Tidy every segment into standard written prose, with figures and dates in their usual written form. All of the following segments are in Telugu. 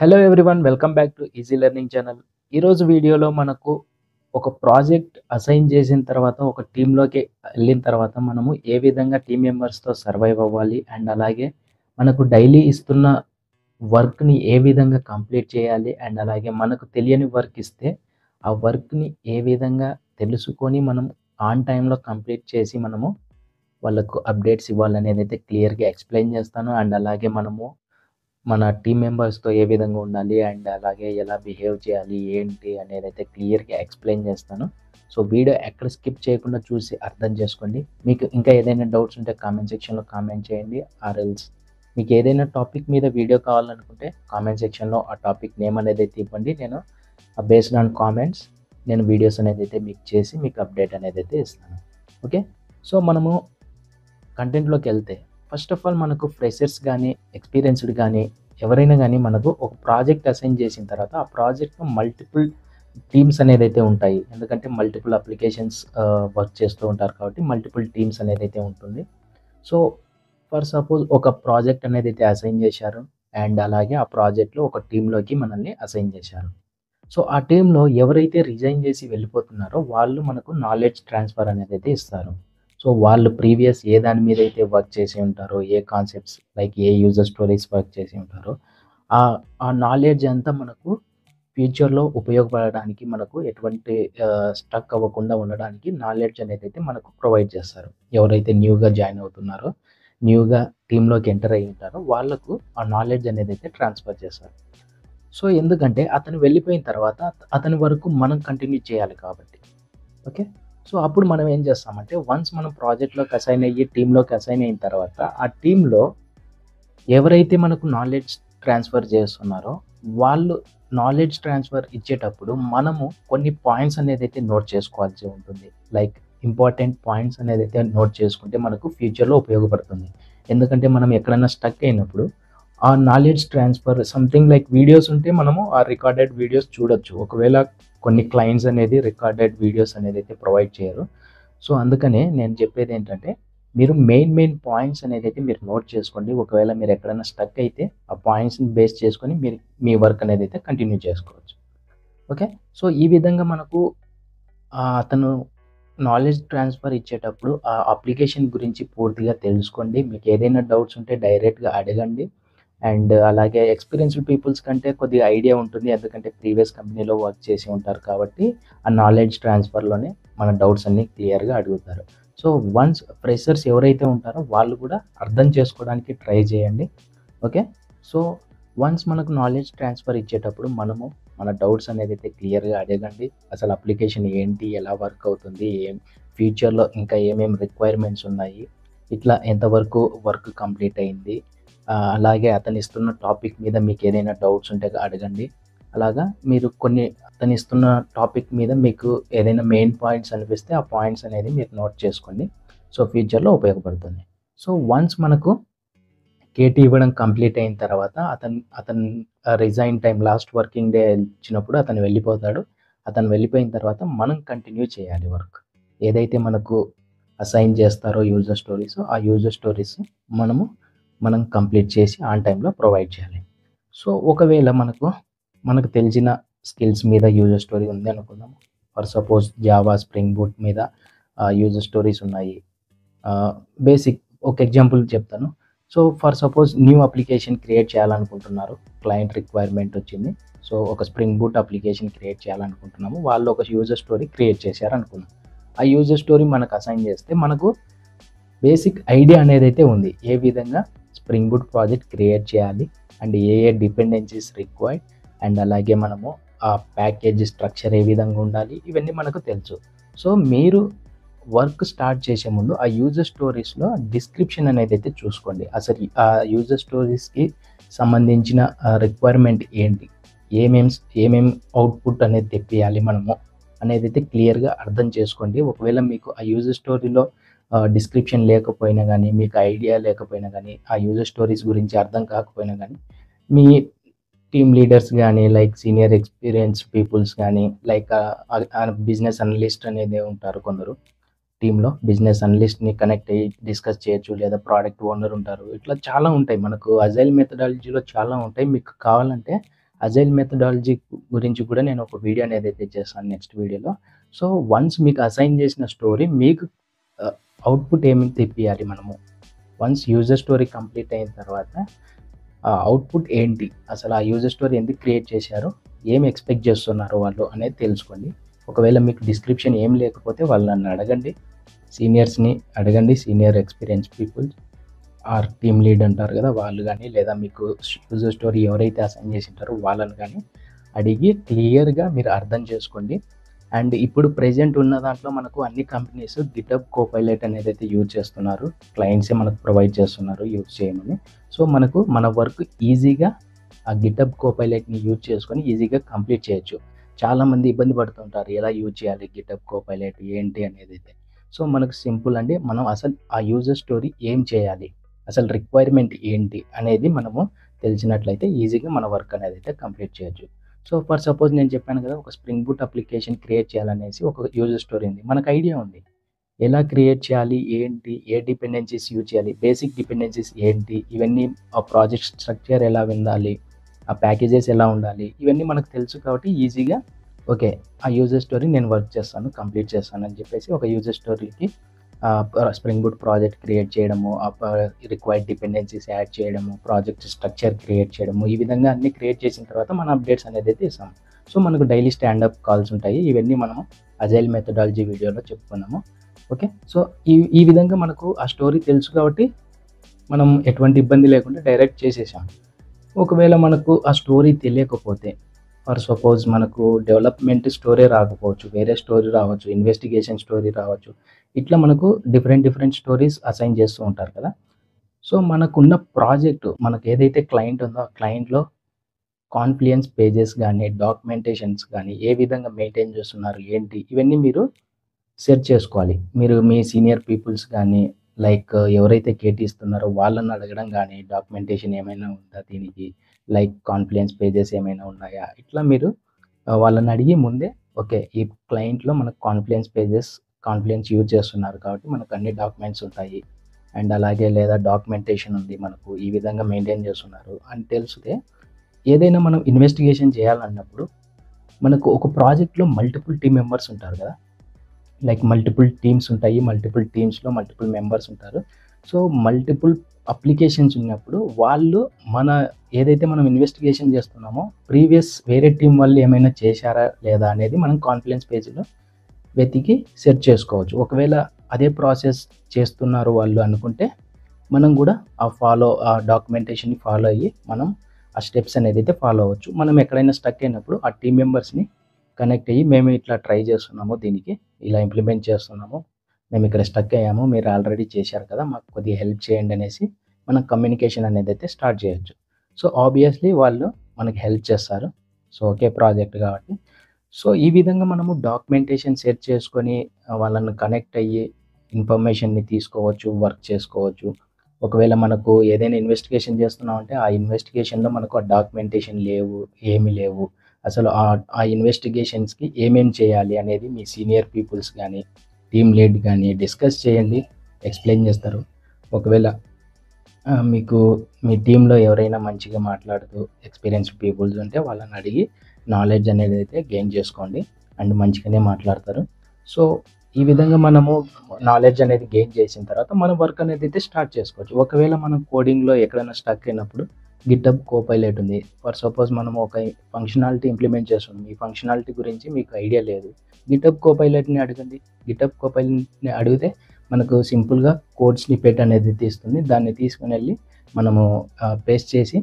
Hello everyone, welcome back to easy learning channel. ఈరోజు వీడియోలో మనకు ఒక ప్రాజెక్ట్ అసైన్ చేసిన తర్వాత ఒక టీంలోకి వెళ్ళిన తర్వాత మనము ఏ విధంగా టీం మెంబర్స్తో సర్వైవ్ అవ్వాలి అండ్ అలాగే మనకు డైలీ ఇస్తున్న వర్క్ని ఏ విధంగా కంప్లీట్ చేయాలి అండ్ అలాగే మనకు తెలియని వర్క్ ఇస్తే ఆ వర్క్ని ఏ విధంగా తెలుసుకొని మనం ఆన్ టైంలో కంప్లీట్ చేసి మనము వాళ్ళకు అప్డేట్స్ ఇవ్వాలనేది అయితే క్లియర్గా ఎక్స్ప్లెయిన్ చేస్తాను. అండ్ అలాగే మనము మన టీమ్ మెంబర్స్‌తో ఏ విధంగా ఉండాలి అండ్ అలాగే ఎలా బిహేవ్ చేయాలి, ఏంటి అనేదైతే క్లియర్‌గా ఎక్స్‌ప్లెయిన్ చేస్తాను. సో, వీడియో ఎక్కడ స్కిప్ చేయకుండా చూసి అర్థం చేసుకోండి. మీకు ఇంకా ఏదైనా డౌట్స్ ఉంటే కామెంట్ సెక్షన్‌లో కామెంట్ చేయండి. ఆర్ ఎల్స్ మీకు ఏదైనా టాపిక్ మీద వీడియో కావాలనుకుంటే కామెంట్ సెక్షన్‌లో ఆ టాపిక్ నేమ్ అనేదైతే ఇవ్వండి. నేను బేస్డ్ ఆన్ కామెంట్స్ నేను వీడియోస్ అనేదైతే మీకు చేసి మీకు అప్డేట్ అనేదైతే ఇస్తాను. ఓకే. సో, మనము కంటెంట్‌లోకి వెళ్తే ఫస్ట్ ఆఫ్ ఆల్ మనకు ఫ్రెషర్స్ గానీ, ఎక్స్‌పీరియన్స్‌డ్ గానీ ఎవరైనా గానీ మనకు ఒక ప్రాజెక్ట్ అసైన్ చేసిన తర్వాత ఆ ప్రాజెక్ట్‌లో మల్టిపుల్ టీమ్స్ అనేదైతే ఉంటాయి. ఎందుకంటే మల్టిపుల్ అప్లికేషన్స్ వర్క్ చేస్తూ ఉంటారు కాబట్టి మల్టిపుల్ టీమ్స్ అనేదైతే ఉంటుంది. సో, ఫర్ సపోజ్ ఒక ప్రాజెక్ట్ అనేదైతే అసైన్ చేశారు అండ్ అలాగే ఆ ప్రాజెక్ట్‌లో ఒక టీమ్‌లోకి మనల్ని అసైన్ చేశారు. సో, ఆ టీమ్‌లో ఎవరైతే రిజైన్ చేసి వెళ్ళిపోతున్నారో వాళ్ళు మనకు నాలెడ్జ్ ట్రాన్స్‌ఫర్ అనేదైతే ఇస్తారు. సో, వాళ్ళు ప్రీవియస్ ఏ దాని మీద అయితే వర్క్ చేసి ఉంటారో, ఏ కాన్సెప్ట్స్ లైక్ ఏ యూజర్ స్టోరీస్ వర్క్ చేసి ఉంటారో, ఆ నాలెడ్జ్ అంతా మనకు ఫ్యూచర్‌లో ఉపయోగపడడానికి మనకు ఎటువంటి స్ట్రక్ అవ్వకుండా ఉండడానికి నాలెడ్జ్ అనేదైతే మనకు ప్రొవైడ్ చేస్తారు. ఎవరైతే న్యూగా జాయిన్ అవుతున్నారో, న్యూగా టీమ్‌లోకి ఎంటర్ అయ్యి ఉంటారో వాళ్ళకు ఆ నాలెడ్జ్ అనేదైతే ట్రాన్స్‌ఫర్ చేస్తారు. సో, ఎందుకంటే అతను వెళ్ళిపోయిన తర్వాత అతని వరకు మనం కంటిన్యూ చేయాలి కాబట్టి. ఓకే. సో, అప్పుడు మనం ఏం చేస్తామంటే వన్స్ మనం ప్రాజెక్ట్‌లోకి అసైన్ అయ్యి టీమ్‌లోకి అసైన్ అయిన తర్వాత ఆ టీమ్‌లో ఎవరైతే మనకు నాలెడ్జ్ ట్రాన్స్‌ఫర్ చేస్తున్నారో వాళ్ళు నాలెడ్జ్ ట్రాన్స్‌ఫర్ ఇచ్చేటప్పుడు మనము కొన్ని పాయింట్స్ అనేదైతే నోట్ చేసుకోవాల్సి ఉంటుంది. లైక్ ఇంపార్టెంట్ పాయింట్స్ అనేదైతే నోట్ చేసుకుంటే మనకు ఫ్యూచర్‌లో ఉపయోగపడుతుంది. ఎందుకంటే మనం ఎక్కడైనా స్టక్ అయినప్పుడు ఆ knowledge transfer something like videos ఉంటే మనము ఆ రికార్డెడ్ వీడియోస్ చూడొచ్చు. ఒకవేళ కొన్ని క్లయింట్స్ అనేది రికార్డెడ్ వీడియోస్ అనేదైతే ప్రొవైడ్ చేయరు. సో, అందుకనే నేను చెప్పేదేంటంటే మీరు మెయిన్ పాయింట్స్ అనేదైతే మీరు నోట్ చేసుకోండి. ఒకవేళ మీరు ఎక్కడైనా స్టక్ అయితే ఆ పాయింట్స్‌ని బేస్ చేసుకొని మీరు మీ వర్క్ అనేదైతే కంటిన్యూ చేసుకోవచ్చు. ఓకే. సో, ఈ విధంగా మనకు అతను నాలెడ్జ్ ట్రాన్స్‌ఫర్ ఇచ్చేటప్పుడు ఆ అప్లికేషన్ గురించి పూర్తిగా తెలుసుకోండి. మీకు ఏదైనా డౌట్స్ ఉంటే డైరెక్ట్‌గా అడగండి. అండ్ అలాగే ఎక్స్‌పీరియన్స్‌డ్ పీపుల్స్ కంటే కొద్దిగా ఐడియా ఉంటుంది. ఎందుకంటే ప్రీవియస్ కంపెనీలో వర్క్ చేసి ఉంటారు కాబట్టి, ఆ నాలెడ్జ్ ట్రాన్స్‌ఫర్‌లోనే మన డౌట్స్ అన్నీ క్లియర్‌గా అడుగుతారు. సో, వన్స్ ఫ్రెషర్స్ ఎవరైతే ఉంటారో వాళ్ళు కూడా అర్థం చేసుకోవడానికి ట్రై చేయండి. ఓకే. సో, వన్స్ మనకు నాలెడ్జ్ ట్రాన్స్‌ఫర్ ఇచ్చేటప్పుడు మనము మన డౌట్స్ అనేదైతే క్లియర్‌గా అడగండి. అసలు అప్లికేషన్ ఏంటి? ఎలా వర్క్ అవుతుంది? ఫ్యూచర్‌లో ఇంకా ఏమేమి రిక్వైర్మెంట్స్ ఉన్నాయి? ఇట్లా ఎంతవరకు వర్క్ కంప్లీట్ అయింది? అలాగే అతనిస్తున్న టాపిక్ మీద మీకేదైనా డౌట్స్ ఉంటే అడగండి. అలాగా మీరు కొన్ని అతనిస్తున్న టాపిక్ మీద మీకు ఏదైనా మెయిన్ పాయింట్స్ అనిపిస్తే ఆ పాయింట్స్ అనేది మీరు నోట్ చేసుకోండి. సో, ఫ్యూచర్‌లో ఉపయోగపడుతుంది. సో, వన్స్ మనకు కేటీ ఇవ్వడం కంప్లీట్ అయిన తర్వాత అతను resign time last working day ఇచ్చినప్పుడు అతను వెళ్ళిపోతాడు. అతను వెళ్ళిపోయిన తర్వాత మనం కంటిన్యూ చేయాలి వర్క్. ఏదైతే మనకు అసైన్ చేస్తారో యూజర్ స్టోరీస్, ఆ యూజర్ స్టోరీస్ మనం కంప్లీట్ చేసి ఆన్ టైమ్‌లో ప్రొవైడ్ చేయాలి. సో, ఒకవేళ మనకు తెలిసిన స్కిల్స్ మీద యూజర్ స్టోరీ ఉంది అనుకుందాం. For suppose Java, spring boot మీద యూజర్ స్టోరీస్ ఉన్నాయి. బేసిక్ ఒక ఎగ్జాంపుల్ చెప్తాను. So, for suppose new application create చేయాలనుకుంటున్నారు. క్లయింట్ రిక్వైర్మెంట్ వచ్చింది. సో, ఒక స్ప్రింగ్ బూట్ అప్లికేషన్ క్రియేట్ చేయాలనుకుంటున్నాము. వాళ్ళు ఒక యూజర్ స్టోరీ క్రియేట్ చేశారనుకుందాం. ఆ యూజర్ స్టోరీ మనకు అసైన్ చేస్తే మనకు బేసిక్ ఐడియా అనేదైతే ఉంది. ఏ విధంగా స్ప్రింగ్ బూట్ ప్రాజెక్ట్ క్రియేట్ చేయాలి and A dependencies required and అలాగే మనము ఆ ప్యాకేజ్ స్ట్రక్చర్ ఏ విధంగా ఉండాలి ఇవన్నీ మనకు తెలుసు. సో, మీరు వర్క్ స్టార్ట్ చేసే ముందు ఆ యూజర్ స్టోరీస్‌లో డిస్క్రిప్షన్ అనేదైతే చూసుకోండి. అసలు ఆ యూజర్ స్టోరీస్‌కి సంబంధించిన రిక్వైర్మెంట్ ఏంటి? ఏమేం అవుట్‌పుట్ అనేది తెప్పియాలి మనము అనేదైతే క్లియర్‌గా అర్థం చేసుకోండి. ఒకవేళ మీకు ఆ యూజర్ స్టోరీలో డిస్క్రిప్షన్ లేకపోయినా గానీ, మీకు ఐడియా లేకపోయినా గానీ, ఆ యూజర్ స్టోరీస్ గురించి అర్థం కాకపోయినా గానీ, మీ టీమ్ లీడర్స్ గానీ, లైక్ సీనియర్ ఎక్స్‌పీరియన్స్ పీపుల్స్ గానీ, లైక్ బిజినెస్ అనలిస్ట్ అనేది ఉంటారు కొందరు. టీమ్‌లో బిజినెస్ అనలిస్ట్‌ని కనెక్ట్ అయ్యి డిస్కస్ చేయొచ్చు. లేదా ప్రొడక్ట్ ఓనర్ ఉంటారు. ఇట్లా చాలా ఉంటాయి. మనకు అజైల్ మెథడాలజీలో చాలా ఉంటాయి. మీకు కావాలంటే అజైల్ మెథడాలజీ గురించి కూడా నేను ఒక వీడియో అనేది అయితే చేస్తాను నెక్స్ట్ వీడియోలో. సో వన్స్ మీకు అసైన్ చేసిన స్టోరీ మీకు అవుట్పుట్ ఏమి తెప్పియాలి మనము. వన్స్ యూజర్ స్టోరీ కంప్లీట్ అయిన తర్వాత అవుట్పుట్ ఏంటి, అసలు ఆ యూజర్ స్టోరీ ఎందుకు క్రియేట్ చేశారు, ఏం ఎక్స్పెక్ట్ చేస్తున్నారు వాళ్ళు అనేది తెలుసుకోండి. ఒకవేళ మీకు డిస్క్రిప్షన్ ఏం లేకపోతే వాళ్ళని అడగండి, సీనియర్స్ని అడగండి, senior experience people or team lead అంటారు కదా వాళ్ళు కానీ, లేదా మీకు యూజర్ స్టోరీ ఎవరైతే అసైన్ చేసి ఉంటారో వాళ్ళని కానీ అడిగి క్లియర్గా మీరు అర్థం చేసుకోండి. అండ్ ఇప్పుడు ప్రెజెంట్ ఉన్న దాంట్లో మనకు అన్ని కంపెనీస్ గిటబ్ కోపైలట్ అనేది అయితే యూజ్ చేస్తున్నారు, క్లయింట్సే మనకు ప్రొవైడ్ చేస్తున్నారు యూజ్ చేయమని. సో మనకు మన వర్క్ ఈజీగా ఆ గిటబ్ కోపైలట్ని యూజ్ చేసుకొని ఈజీగా కంప్లీట్ చేయొచ్చు. చాలామంది ఇబ్బంది పడుతుంటారు ఎలా యూజ్ చేయాలి గిటబ్ కోపైలట్ ఏంటి అనేది అయితే. సో మనకు సింపుల్ అండి, మనం అసలు ఆ యూజర్ స్టోరీ ఏం చేయాలి, అసలు రిక్వైర్మెంట్ ఏంటి అనేది మనము తెలిసినట్లయితే ఈజీగా మన వర్క్ అనేది అయితే కంప్లీట్ చేయొచ్చు. సో ఫర్ సపోజ్ నేను చెప్పాను కదా, ఒక స్ప్రింగ్ బూట్ అప్లికేషన్ క్రియేట్ చేయాలనేసి ఒక యూజర్ స్టోరీ ఉంది, మనకు ఐడియా ఉంది ఎలా క్రియేట్ చేయాలి, ఏంటి, ఏ డిపెండెన్సీస్ యూజ్ చేయాలి, బేసిక్ డిపెండెన్సీస్ ఏంటి, ఇవన్నీ ఆ ప్రాజెక్ట్ స్ట్రక్చర్ ఎలా ఉండాలి, ఆ ప్యాకేజెస్ ఎలా ఉండాలి, ఇవన్నీ మనకు తెలుసు. కాబట్టి ఈజీగా ఓకే ఆ యూజర్ స్టోరీ నేను వర్క్ చేస్తాను, కంప్లీట్ చేస్తాను అని చెప్పేసి ఒక యూజర్ స్టోరీకి స్ప్రింగ్ బూట్ ప్రాజెక్ట్ క్రియేట్ చేయడము, రిక్వైర్డ్ డిపెండెన్సీస్ యాడ్ చేయడము, ప్రాజెక్ట్ స్ట్రక్చర్ క్రియేట్ చేయడము, ఈ విధంగా అన్ని క్రియేట్ చేసిన తర్వాత మనం అప్డేట్స్ అనేది అయితే ఇస్తాం. సో మనకు డైలీ స్టాండప్ కాల్స్ ఉంటాయి, ఇవన్నీ మనము అజైల్ మెథడాలజీ వీడియోలో చెప్పుకున్నాము. ఓకే, సో ఈ విధంగా మనకు ఆ స్టోరీ తెలుసు కాబట్టి మనం ఎటువంటి ఇబ్బంది లేకుండా డైరెక్ట్ చేసేసాం. ఒకవేళ మనకు ఆ స్టోరీ తెలియకపోతే, ఫర్ సపోజ్ మనకు డెవలప్మెంట్ స్టోరీ రాకపోవచ్చు, వేరే స్టోరీ రావచ్చు, ఇన్వెస్టిగేషన్ స్టోరీ రావచ్చు, ఇట్లా మనకు డిఫరెంట్ స్టోరీస్ అసైన్ చేస్తూ ఉంటారు కదా. సో మనకున్న ప్రాజెక్టు, మనకు ఏదైతే క్లయింట్ ఉందో ఆ క్లయింట్లో కాన్ఫ్లుయెన్స్ పేజెస్ కానీ, డాక్యుమెంటేషన్స్ కానీ ఏ విధంగా మెయింటైన్ చేస్తున్నారు ఏంటి, ఇవన్నీ మీరు సెర్చ్ చేసుకోవాలి. మీరు మీ సీనియర్ పీపుల్స్ కానీ, లైక్ ఎవరైతే కేటీ ఇస్తున్నారో వాళ్ళని అడగడం కానీ, డాక్యుమెంటేషన్ ఏమైనా ఉందా దీనికి, లైక్ కాన్ఫ్లుయెన్స్ పేజెస్ ఏమైనా ఉన్నాయా, ఇట్లా మీరు వాళ్ళని అడిగి ముందే ఓకే ఈ క్లయింట్లో మనకు కాన్ఫ్లుయెన్స్ యూజ్ చేస్తున్నారు కాబట్టి మనకు అన్ని డాక్యుమెంట్స్ ఉంటాయి, అండ్ అలాగే లేదా డాక్యుమెంటేషన్ ఉంది, మనకు ఈ విధంగా మెయింటైన్ చేస్తున్నారు అని తెలిస్తే ఏదైనా మనం ఇన్వెస్టిగేషన్ చేయాలన్నప్పుడు మనకు ఒక ప్రాజెక్ట్లో మల్టిపుల్ టీమ్ మెంబర్స్ ఉంటారు కదా, లైక్ మల్టిపుల్ టీమ్స్ ఉంటాయి, మల్టిపుల్ టీమ్స్లో మల్టిపుల్ మెంబర్స్ ఉంటారు. సో మల్టిపుల్ అప్లికేషన్స్ ఉన్నప్పుడు వాళ్ళు మన ఏదైతే మనం ఇన్వెస్టిగేషన్ చేస్తున్నామో ప్రీవియస్ వేరే టీం వాళ్ళు ఏమైనా చేశారా లేదా అనేది మనం కాన్ఫ్లుయెన్స్ పేజీలో వెతికి సెర్చ్ చేసుకోవచ్చు. ఒకవేళ అదే ప్రాసెస్ చేస్తున్నారు వాళ్ళు అనుకుంటే మనం కూడా ఆ డాక్యుమెంటేషన్ని ఫాలో అయ్యి మనం ఆ స్టెప్స్ అనేది అయితే ఫాలో అవ్వచ్చు. మనం ఎక్కడైనా స్టక్ అయినప్పుడు ఆ టీం మెంబర్స్ని కనెక్ట్ అయ్యి మేము ఇట్లా ట్రై చేస్తున్నాము, దీనికి ఇలా ఇంప్లిమెంట్ చేస్తున్నాము, మేము ఇక్కడ స్టక్ అయ్యాము, మీరు ఆల్రెడీ చేశారు కదా, మాకు కొద్దిగా హెల్ప్ చేయండి అనేసి మనం కమ్యూనికేషన్ అనేది అయితే స్టార్ట్ చేయొచ్చు. సో ఆబ్వియస్లీ వాళ్ళు మనకి హెల్ప్ చేస్తారు, సో ఒకే ప్రాజెక్ట్ కాబట్టి. సో ఈ విధంగా మనము డాక్యుమెంటేషన్ సెర్చ్ చేసుకొని వాళ్ళని కనెక్ట్ అయ్యి ఇన్ఫర్మేషన్ని తీసుకోవచ్చు, వర్క్ చేసుకోవచ్చు. ఒకవేళ మనకు ఏదైనా ఇన్వెస్టిగేషన్ చేస్తున్నామంటే ఆ ఇన్వెస్టిగేషన్లో మనకు ఆ డాక్యుమెంటేషన్ ఏమీ లేవు, అసలు ఆ ఇన్వెస్టిగేషన్స్కి ఏమేమి చేయాలి అనేది మీ సీనియర్ పీపుల్స్ కానీ, టీమ్ లీడ్ కానీ డిస్కస్ చేయండి, ఎక్స్ప్లెయిన్ చేస్తారు. ఒకవేళ మీకు మీ టీంలో ఎవరైనా మంచిగా మాట్లాడుతూ ఎక్స్పీరియన్స్డ్ పీపుల్స్ ఉంటే వాళ్ళని అడిగి నాలెడ్జ్ అనేది అయితే గెయిన్ చేసుకోండి, అండ్ మంచిగానే మాట్లాడతారు. సో ఈ విధంగా మనము నాలెడ్జ్ అనేది గెయిన్ చేసిన తర్వాత మన వర్క్ అనేది అయితే స్టార్ట్ చేసుకోవచ్చు. ఒకవేళ మనం కోడింగ్లో ఎక్కడైనా స్టక్ అయినప్పుడు గిటబ్ కోపైలట్ ఉంది, ఫర్ సపోజ్ మనం ఒక ఫంక్షనాలిటీ ఇంప్లిమెంట్ చేస్తున్నాం, ఈ ఫంక్షనాలిటీ గురించి మీకు ఐడియా లేదు, గిటబ్ కోపైలట్ని అడగండి. గిటబ్ కోపైలట్ని అడిగితే మనకు సింపుల్గా కోడ్ స్నిప్పెట్ అనేది తీస్తుంది, దాన్ని తీసుకుని వెళ్ళి మనము పేస్ట్ చేసి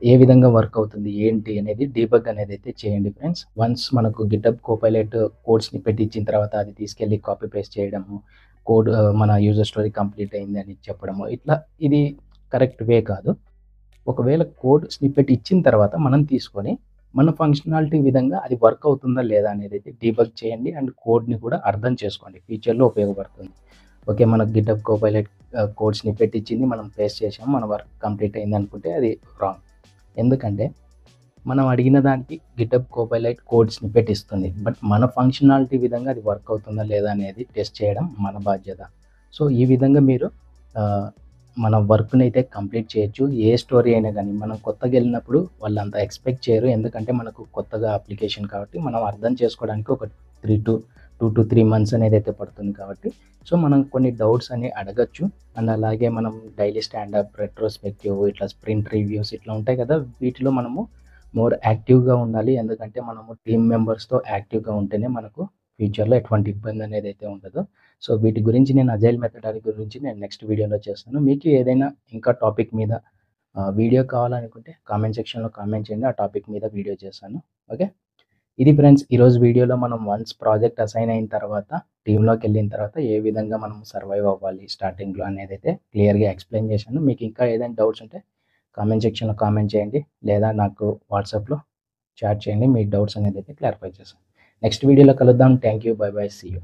ఏ విధంగా వర్క్ అవుతుంది ఏంటి అనేది డీబగ్ అనేది అయితే చేయండి ఫ్రెండ్స్. వన్స్ మనకు గిటబ్ కోపైలట్ కోడ్ స్నిప్పెట్ ఇచ్చిన తర్వాత అది తీసుకెళ్ళి కాపీ పేస్ట్ చేయడము, కోడ్ మన యూజర్ స్టోరీ కంప్లీట్ అయింది అని చెప్పడము, ఇట్లా ఇది కరెక్ట్ వే కాదు. ఒకవేళ కోడ్ స్నిప్పెట్ ఇచ్చిన తర్వాత మనం తీసుకొని మన ఫంక్షనాలిటీ విధంగా అది వర్క్ అవుతుందా లేదా అనేది అయితే డీబగ్ చేయండి, అండ్ కోడ్ని కూడా అర్థం చేసుకోండి, ఫ్యూచర్లో ఉపయోగపడుతుంది. ఓకే మనకు గిటబ్ కోపైలట్ కోడ్ స్నిప్పెట్ ఇచ్చింది, మనం పేస్ట్ చేసాము, మన వర్క్ కంప్లీట్ అయింది అనుకుంటే అది రాంగ్. ఎందుకంటే మనం అడిగిన దానికి గిటబ్ కోపైలట్ కోడ్ స్నిప్పెట్ ఇస్తుంది, బట్ మన ఫంక్షనాలిటీ విధంగా అది వర్క్ అవుతుందా లేదా అనేది టెస్ట్ చేయడం మన బాధ్యత. సో ఈ విధంగా మీరు మన వర్క్‌ని అయితే కంప్లీట్ చేయొచ్చు. ఏ స్టోరీ అయినా గానీ, మనం కొత్తగెళ్ళినప్పుడు వాళ్ళంత ఎక్స్‌పెక్ట్ చేయరు. ఎందుకంటే మనకు కొత్తగా అప్లికేషన్ కాబట్టి, మనం అర్థం చేసుకోవడానికి ఒక 2-3 మంత్స్ అనేదైతే పడుతుంది కాబట్టి, సో, మనం కొన్ని డౌట్స్ అని అడగొచ్చు. అండ్ అలాగే మనం డైలీ స్టాండప్, రెట్రోస్పెక్టివ్, ఇట్లా స్ప్రింట్ రివ్యూస్ ఇట్లా ఉంటాయి కదా! వీటిలో మనము మోర్ యాక్టివ్‌గా ఉండాలి. ఎందుకంటే మనము టీమ్ మెంబర్స్‌తో యాక్టివ్‌గా ఉంటేనే మనకు ఫ్యూచర్‌లో ఎటువంటి ఇబ్బంది అనేదైతే ఉండదు. సో, వీటి గురించి నేను అజైల్ మెథడాలజీ గురించి నేను నెక్స్ట్ వీడియోలో చేస్తాను. మీకు ఏదైనా ఇంకా టాపిక్ మీద వీడియో కావాలనుకుంటే కామెంట్ సెక్షన్‌లో కామెంట్ చేయండి. ఆ టాపిక్ మీద వీడియో చేస్తాను. ఓకే. ఇది ఫ్రెండ్స్ ఈరోజు వీడియోలో మనం వన్స్ ప్రాజెక్ట్ అసైన్ అయిన తర్వాత టీమ్‌లోకెళ్ళిన తర్వాత ఏ విధంగా మనం సర్వైవ్ అవ్వాలి స్టార్టింగ్‌లో అనేదైతే క్లియర్‌గా ఎక్స్‌ప్లెయిన్ చేశాను. మీకు ఇంకా ఏదైనా డౌట్స్ ఉంటే కామెంట్ సెక్షన్‌లో కామెంట్ చేయండి. లేదా నాకు వాట్సాప్‌లో చాట్ చేయండి. మీ డౌట్స్ అనేదైతే క్లారిఫై చేస్తాను. నెక్స్ట్ వీడియోలో కలుద్దాం. Thank you. Bye bye. See you.